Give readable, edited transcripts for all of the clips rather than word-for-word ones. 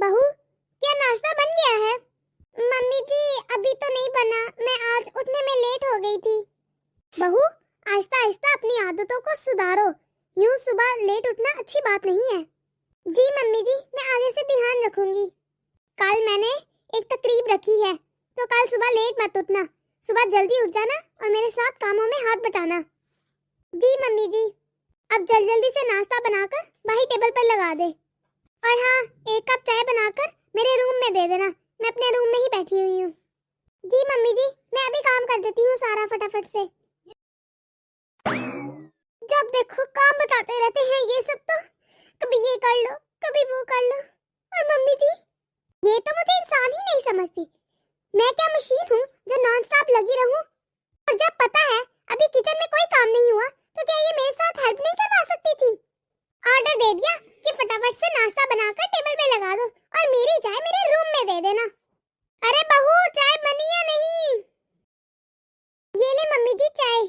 बहू, क्या नाश्ता बन गया है? मम्मी जी, अभी तो नहीं बना, मैं आज उठने में लेट हो गई थी। बहू, आहिस्ता आहिस्ता अपनी आदतों को सुधारो। यूं सुबह लेट उठना अच्छी बात नहीं है। जी मम्मी जी, मैं आगे से ध्यान रखूंगी। कल मैंने एक तकरीब रखी है, तो कल सुबह लेट मत उठना। सुबह जल्दी उठ जाना और मेरे साथ कामों में हाथ बटाना। जी मम्मी जी। अब जल्दी से नाश्ता बनाकर बाही टेबल पर लगा दे। और हाँ, एक कप चाय बनाकर मेरे रूम में दे देना, मैं अपने रूम में ही बैठी हुई हूँ। जी मम्मी जी, मैं अभी काम कर देती हूँ सारा फटाफट से। जब देखो काम बताते रहते हैं ये सब, तो कभी ये कर लो कभी वो कर लो। और मम्मी जी, ये तो मुझे इंसान ही नहीं समझती। मैं क्या मशीन हूँ जो नॉन स्टॉप लगी रहूं? और जब पता है अभी किचन में कोई काम नहीं हुआ, तो क्या ये मेरे साथ हेल्प नहीं करवा सकती थी? ऑर्डर दे दिया कि फटाफट से नाश्ता बनाकर टेबल पे लगा दो और मेरी चाय मेरे रूम में दे देना। अरे बहू, चाय बनी या नहीं? ये ले मम्मी जी चाय।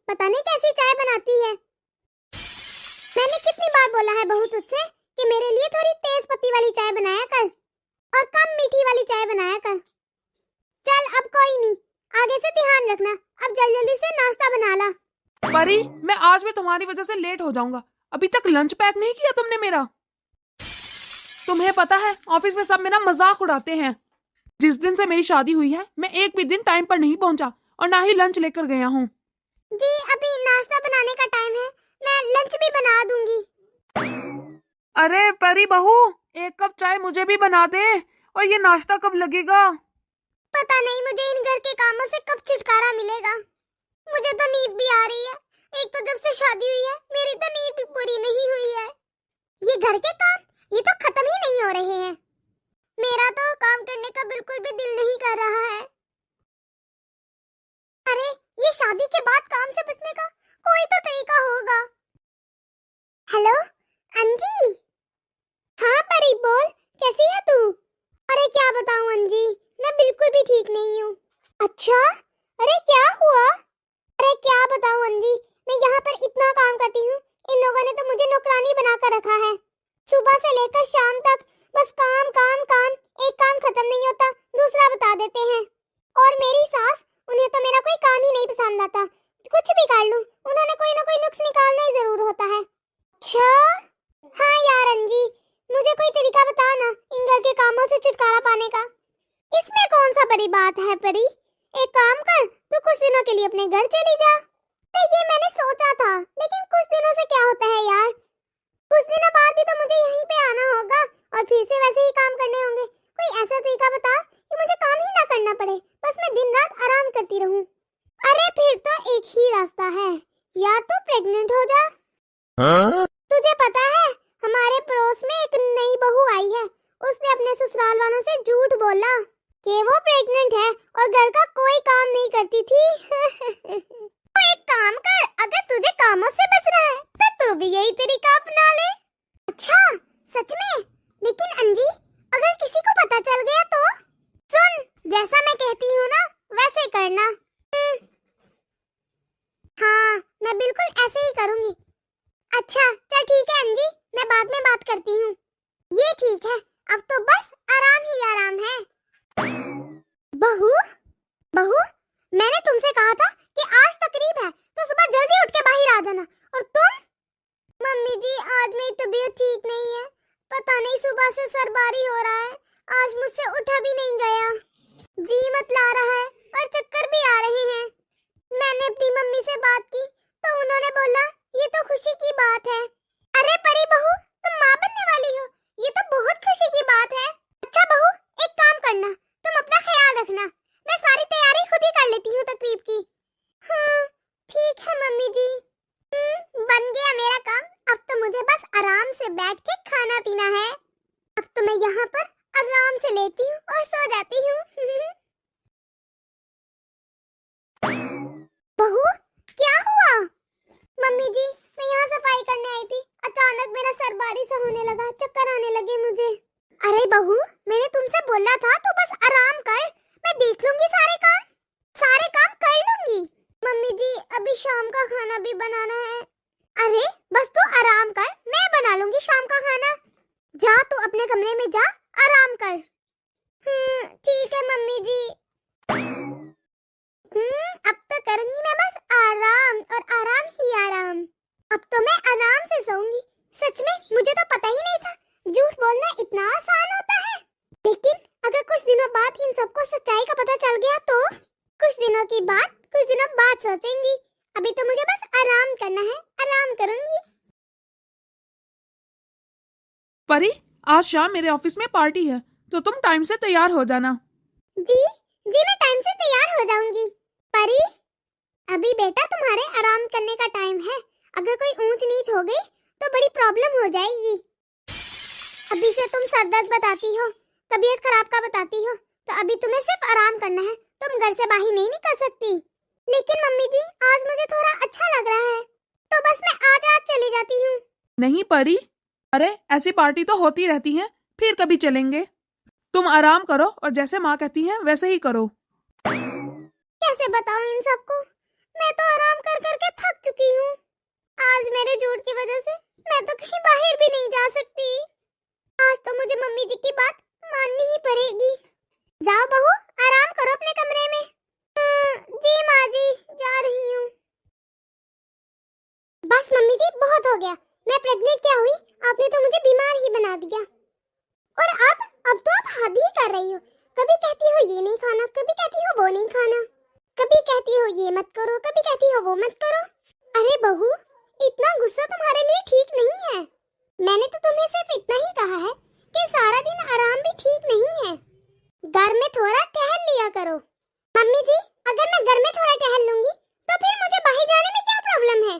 पता नहीं कैसी चाय बनाती है। मैंने कितनी बार बोला है बहू तुझसे कि मेरे लिए थोड़ी तेज पत्ती वाली चाय बनाया कर और कम मीठी वाली चाय बनाया कर। चल अब कोई नहीं, आगे से ध्यान रखना। अब जल्दी से नाश्ता बना ला। परी, मैं आज भी तुम्हारी वजह से लेट हो जाऊंगा। अभी तक लंच पैक नहीं किया तुमने मेरा। तुम्हें पता है ऑफिस में सब मेरा मजाक उड़ाते हैं। जिस दिन से मेरी शादी हुई है मैं एक भी दिन टाइम पर नहीं पहुंचा और ना ही लंच लेकर गया हूँ। जी अभी नाश्ता बनाने का टाइम है, मैं लंच भी बना दूंगी। अरे परी बहू, एक कप चाय मुझे भी बना दे। और ये नाश्ता कब लगेगा? पता नहीं मुझे इन घर के कामों से कब छुटकारा मिलेगा। मुझे तो नींद भी आ रही है। एक तो जब से शादी हुई है मेरी तो नींद भी पूरी नहीं हुई है। ये घर के काम, ये तो खत्म ही नहीं हो रहे हैं। मेरा तो काम करने का बिल्कुल भी दिल नहीं कर रहा है। अरे, ये शादी के बाद काम से बचने का कोई तो तरीका होगा। हेलो अंजी। हाँ परी, बोल, कैसी है तू? अरे क्या बताऊं अंजी, मैं बिल्कुल भी ठीक नहीं हूँ। अच्छा, अरे क्या हुआ? अरे क्या बताऊं अंजी, मैं यहाँ पर इतना काम करती हूँ, इन लोगों ने तो मुझे नौकरानी बनाकर रखा है। सुबह से लेकर शाम तक बस काम काम काम, एक काम खत्म नहीं होता दूसरा बता देते हैं। और मेरी सास, उन्हें तो मेरा कोई काम ही नहीं पसंद आता। कुछ भी कर लूं, उन्होंने कोई ना कोई नुक्स निकालना ही जरूर होता है। अच्छा, हाँ यार अंजी, मुझे कोई तरीका बता ना इन घर के कामों से छुटकारा पाने का। इसमें कौन सा बड़ी बात है परी, एक काम कर, तू कुछ दिनों के लिए अपने घर चली जा। ये मैंने सोचा था, लेकिन कुछ दिनों से क्या होता है यार, कुछ दिनों बाद भी तो मुझे यहीं पे आना होगा और फिर से वैसे ही काम करने होंगे। कोई ऐसा तरीका बता कि मुझे काम ही ना करना पड़े, बस मैं दिन रात आराम करती रहूं। अरे फिर तो एक ही रास्ता है, या तो प्रेग्नेंट हो जा। हाँ? तुझे पता है हमारे पड़ोस में एक नई बहू आई है, उसने अपने ससुराल वालों से झूठ बोला कि वो प्रेग्नेंट है और घर का कोई काम नहीं करती थी। तो एक काम कर, अगर तुझे कामों से बचना है तो तू भी यही तरीका अपना ले। अच्छा, सच में? लेकिन अंजी, अगर किसी को पता चल गया तो? सुन, जैसा मैं कहती हूँ ना वैसे करना। हाँ, मैं बिल्कुल ऐसे ही करूँगी। अच्छा चल ठीक है अंजी, मैं बाद में बात करती हूँ। ये ठीक है, अब तो बस आराम ही आराम है। बहू, बहू, मैंने तुमसे कहा था कि आज तकरीब है तो सुबह जल्दी उठ के बाहर आ जाना, और तुम? मम्मी जी, आज मेरी तबीयत ठीक नहीं है, पता नहीं सुबह से सर भारी हो रहा है, आज मुझसे उठा भी नहीं गया, जी मत ला रहा है और चक्कर भी आ रहे हैं। मैंने अपनी मम्मी से बात की तो उन्होंने बोला ये तो खुशी की बात है। अरे परी बहू, तुम माँ बनने वाली हो, ये तो बहुत खुशी की बात है। अच्छा बहू, एक काम करना, तुम अपना ख्याल रखना, मैं सारी तैयारी खुद ही कर लेती हूँ तकरीब की। हाँ ठीक है मम्मी जी। बन गया मेरा काम, अब तो मुझे बस आराम से बैठ के खाना पीना है। अब तो मैं यहाँ पर आराम से लेती हूँ और सो जाती हूँ। बहू, क्या हुआ? मम्मी जी, मैं यहाँ सफाई करने आई थी, अचानक मेरा सर भारी सा होने लगा, चक्कर आने लगे मुझे। अरे बहू, मैंने तुमसे बोला था तो बस आराम कर, मैं देख लूंगी सारे काम कर लूंगी। मम्मी जी, अभी शाम का खाना भी बनाना है। अरे बस तू आराम कर, मैं बना लूंगी शाम का खाना। जा तू अपने कमरे में जा, आराम कर। ठीक है मम्मी जी। अब तो करूंगी मैं बस आराम, और आराम ही आराम। अब तो मैं आराम से सोऊंगी। सच में मुझे तो पता ही नहीं था झूठ बोलना इतना आसान होता है। लेकिन अगर कुछ दिनों बाद इन सबको सच्चाई का पता चल गया तो कुछ दिनों बाद सोचेंगी। अभी तो मुझे बस आराम करना है, आराम करूंगी। परी, आज शाम मेरे ऑफिस में पार्टी है, तो तुम टाइम से तैयार हो जाना। जी जी, मैं टाइम से तैयार हो जाऊंगी। परी, अभी बेटा तुम्हारे आराम करने का टाइम है। अगर कोई ऊंच नीच हो गई तो बड़ी प्रॉब्लम हो जाएगी। अभी से तुम सर दर्द बताती हो, तबीयत खराब का बताती हो, तो अभी तुम्हें सिर्फ आराम करना है। तुम घर से बाहर नहीं निकल सकती। लेकिन मम्मी जी, आज मुझे थोड़ा अच्छा लग रहा है, तो बस मैं आज चली जाती हूँ। नहीं परी, अरे ऐसी पार्टी तो होती रहती है, फिर कभी चलेंगे। तुम आराम करो और जैसे माँ कहती है वैसे ही करो। कैसे बताऊं इन सबको? मैं तो आराम कर करके थक चुकी हूँ। आज मेरे झूठ की वजह से मैं तो कहीं बाहर भी नहीं जा सकती। आज तो मुझे मम्मी जी की बात माननी ही पड़ेगी। जाओ बहू, आराम करो अपने कमरे में। जी माँ जी, जा रही हूँ। बस मम्मी जी, बहुत हो गया। मैं प्रेग्नेंट क्या हुई, आपने तो मुझे बीमार ही बना दिया। और अब तो आप हद ही कर रही हो। कभी कहती हो ये नहीं खाना, कभी कहती हो वो नहीं खाना, कभी कहती हो ये मत करो, कभी कहती हो वो मत करो। अरे बहू, इतना गुस्सा तुम्हारे लिए ठीक नहीं है। मैंने तो तुम्हें सिर्फ इतना ही कहा है कि सारा दिन आराम भी ठीक नहीं है। घर में थोड़ा टहल लिया करो। मम्मी जी, अगर मैं घर में थोड़ा टहल लूंगी तो फिर मुझे बाहर जाने में क्या प्रॉब्लम है?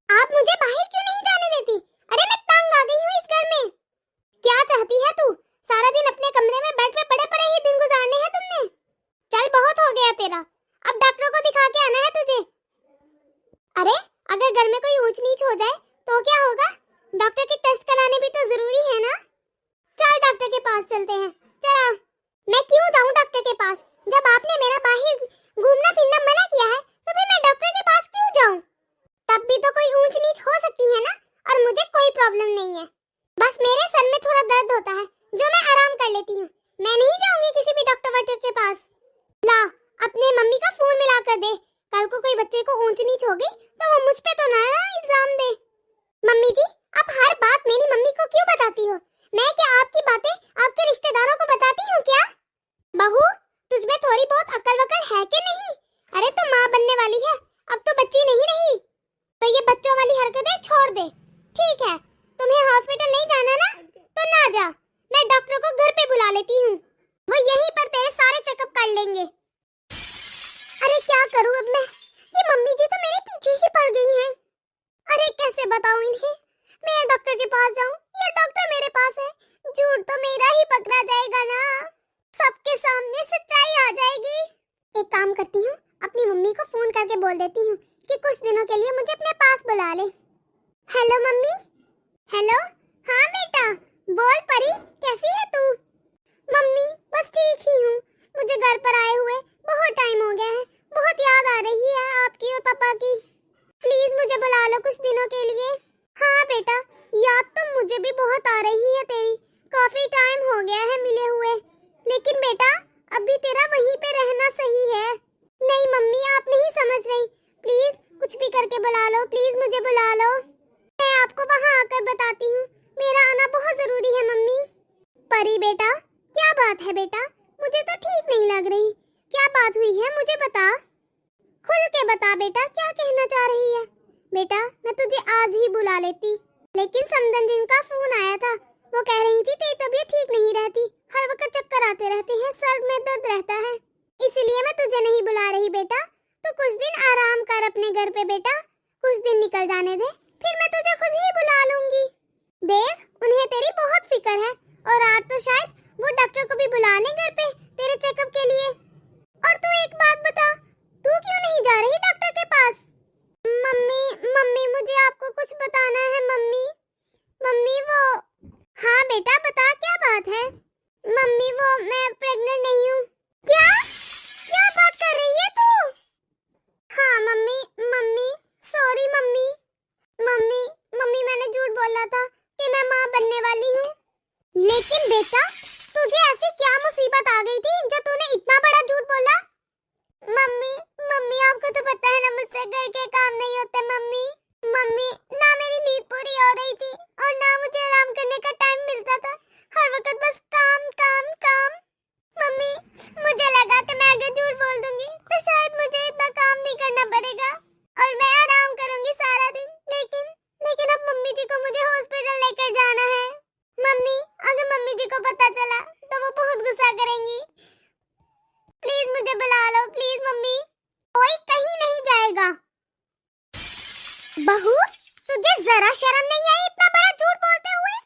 आप मुझे बाहर क्यों नहीं जाने देती? अरे मैं तंग आ गई हूँ इस घर में। क्या चाहती है तू? सारा दिन अपने कमरे में बेड पे पड़े पड़े ही दिन गुजारने हैं तुमने। चल, बहुत हो गया तेरा। अब डॉक्टर को दिखा के आना है तुझे। अरे अगर घर में कोई ऊंच नीच हो जाए तो क्या होगा? डॉक्टर के टेस्ट कराने भी तो जरूरी है ना। चल डॉक्टर के पास चलते हैं। चल। मैं क्यों जाऊं डॉक्टर के पास? जब आपने मेरा बाहर घूमना फिरना मना किया है तो फिर मैं डॉक्टर के पास क्यों जाऊं? तब भी तो कोई ऊंच नीच हो सकती है ना, और मुझे कोई प्रॉब्लम नहीं है। बस मेरे सर में थोड़ा दर्द होता है जो मैं आराम कर लेती हूँ। मैं नहीं जाऊंगी किसी भी डॉक्टर के पास। ला, अपने मम्मी का फोन मिला कर दे। कल को कोई बच्चे को ऊंच नीच हो गई तो वो मुझ पे तो ना इल्जाम दे। मम्मी जी, आप हर बात मेरी मम्मी को क्यों बताती हो? मैं क्या आपकी बातें आपके रिश्तेदारों को बताती हूँ क्या? बहू, तुझमें थोड़ी बहुत अक्ल वक्ल है कि नहीं? अरे तो माँ बनने वाली है, अब तो बच्ची नहीं रही। तो ये बच्चों वाली हरकतें छोड़ दे। ठीक है, तुम्हें हॉस्पिटल नहीं जाना ना, तो ना जा। मैं डॉक्टर को घर पे बुला लेती हूँ, वो यहीं पर तेरे सारे चेकअप कर लेंगे। अरे क्या करूँ अब मैं? ये मम्मी जी तो मेरे पीछे ही पड़ गई हैं। अरे कैसे बताऊँ इन्हें? मैं डॉक्टर के पास जाऊँ या डॉक्टर मेरे पास है? झूठ तो मेरा ही पकड़ा जाएगा ना। सबके सामने सच्चाई आ जाएगी। एक काम करती हूँ, अपनी मम्मी को फोन करके बोल देती हूँ कि कुछ दिनों के लिए मुझे अपने पास बुला ले। Hello mummy. हेलो, हाँ बेटा, बोल परी, कैसी है तू? मम्मी, बस ठीक ही हूँ। मुझे घर पर आए हुए बहुत टाइम हो गया है। बहुत याद आ रही है आपकी और पापा की। प्लीज मुझे बुला लो कुछ दिनों के लिए। हाँ बेटा, याद तो मुझे भी बहुत आ रही है तेरी। काफी टाइम हो गया है मिले हुए। लेकिन बेटा, अभी तेरा वहीं पे रहना सही है। नहीं मम्मी, आप नहीं समझ रही। प्लीज कुछ भी करके बुला लो, प्लीज मुझे बुला लो। मैं आपको वहाँ आकर बताती हूँ। मेरा आना बहुत जरूरी है मम्मी। परी बेटा, क्या बात है बेटा? मुझे तो ठीक नहीं लग रही। क्या बात हुई है, मुझे बता। खुल के बता बेटा, क्या कहना चाह रही है? बेटा, मैं तुझे आज ही बुला लेती, लेकिन समदन दिन का फोन आया था। वो कह रही थी तेरी तबीयत ठीक नहीं रहती, हर वक्त चक्कर आते रहते हैं, सर में दर्द रहता है, इसलिए मैं तुझे नहीं बुला रही बेटा। तो कुछ दिन आराम कर अपने घर पे बेटा, कुछ दिन निकल जाने दे, फिर मैं तुझे खुद ही बुला लूंगी। देख, उन्हें तेरी बहुत फिक्र है, और आज तो शायद वो डॉक्टर को भी बुला लें घर पे तेरे चेकअप के लिए। और तू एक बात बता, तू क्यों नहीं जा रही डॉक्टर के पास? मम्मी मुझे आपको कुछ बताना है मम्मी। मम्मी वो, हाँ बेटा बता, क्या बात है? मम्मी वो, मैं प्रेग्नेंट नहीं हूँ। क्या क्या बात कर रही है तू? हाँ mummy, mummy sorry mummy. Mummy मैंने झूठ बोला था कि मैं माँ बनने वाली हूँ। लेकिन बेटा, तुझे ऐसी क्या मुसीबत आ गई थी जो तूने इतना बड़ा झूठ बोला? मम्मी, मम्मी आपको तो पता है ना मुझसे घर के काम नहीं होते मम्मी। मम्मी, ना मेरी नींद पूरी हो रही थी और ना मुझे आराम करने का टाइम मिलता था। हर वक्त बस काम काम काम। मम्मी, मुझे लगा कि मैं अगर झूठ बोल दूंगी तो शायद मुझे इतना काम नहीं करना पड़ेगा और मैं आराम करूंगी सारा दिन। लेकिन अब मम्मी जी को मुझे हॉस्पिटल लेकर जाना है। मम्मी, अगर मम्मी जी को पता चला तो वो बहुत गुस्सा करेंगी। प्लीज मुझे बुला लो, प्लीज मम्मी। कोई कहीं नहीं जाएगा। बहू, तुझे जरा शर्म नहीं आई इतना बड़ा झूठ बोलते हुए?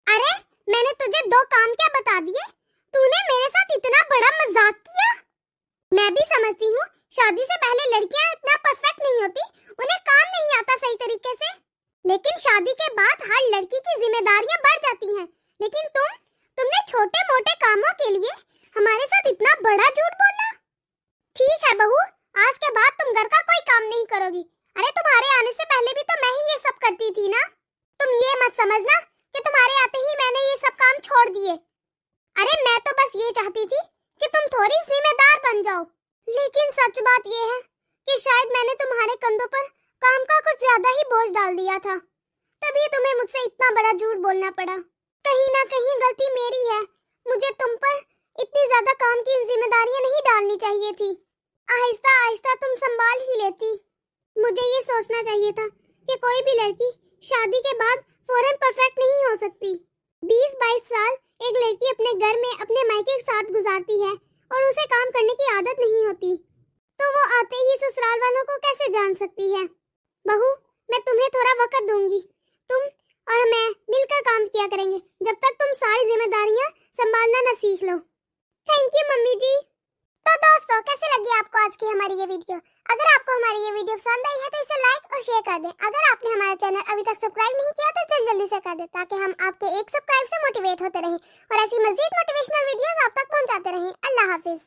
अरे, मैंने तुझे 2 काम क्या बता दिए, तूने मेरे साथ इतना बड़ा मजाक किया। मैं भी समझती हूँ शादी से पहले लड़कियाँ इतना परफेक्ट नहीं होती, उन्हें काम नहीं आता सही तरीके से। लेकिन शादी के बाद हर लड़की की जिम्मेदारियां बढ़ जाती हैं। लेकिन तुमने छोटे मोटे कामों के लिए हमारे साथ इतना बड़ा झूठ बोला। ठीक है बहू, आज के बाद तुम घर का कोई काम नहीं करोगी। अरे, तुम्हारे आने से पहले भी तो मैं ही ये सब करती थी ना। तुम ये मत समझना कि तुम्हारे आते ही मैंने ये सब काम छोड़ दिए। अरे, मैं तो बस ये चाहती थी कि तुम थोड़ी जिम्मेदार बन जाओ। लेकिन सच बात ये है कि शायद मैंने तुम्हारे कंधों पर काम का कुछ ज्यादा ही बोझ डाल दिया था, तभी तुम्हें मुझसे इतना बड़ा झूठ बोलना पड़ा। कहीं ना कहीं गलती मेरी है। मुझे तुम पर इतनी ज्यादा काम की जिम्मेदारियां नहीं डालनी चाहिए थी। आहिस्ता आहिस्ता तुम संभाल ही लेती। मुझे ये सोचना चाहिए था कि कोई भी लड़की शादी के बाद फौरन परफेक्ट नहीं हो सकती। 20-22 साल एक लड़की अपने घर में अपने मायके के साथ गुजारती है और उसे काम करने की आदत नहीं होती, तो वो आते ही ससुराल वालों को कैसे जान सकती है? बहू, मैं तुम्हें थोड़ा वक्त दूंगी। तुम और मैं मिलकर काम किया करेंगे जब तक तुम सारी जिम्मेदारियां संभालना न सीख लो। थैंक यू मम्मी जी। तो दोस्तों, कैसे लगी आपको आज की हमारी ये वीडियो? अगर आपको हमारी ये वीडियो पसंद आई है तो इसे लाइक और शेयर कर दें। अगर आपने हमारा चैनल अभी तक सब्सक्राइब नहीं किया तो जल्दी से कर दें, ताकि हम आपके एक सब्सक्राइब से मोटिवेट होते रहें और ऐसी मजीद मोटिवेशनल वीडियोस आप तक पहुंचाते रहें। अल्लाह हाफिज।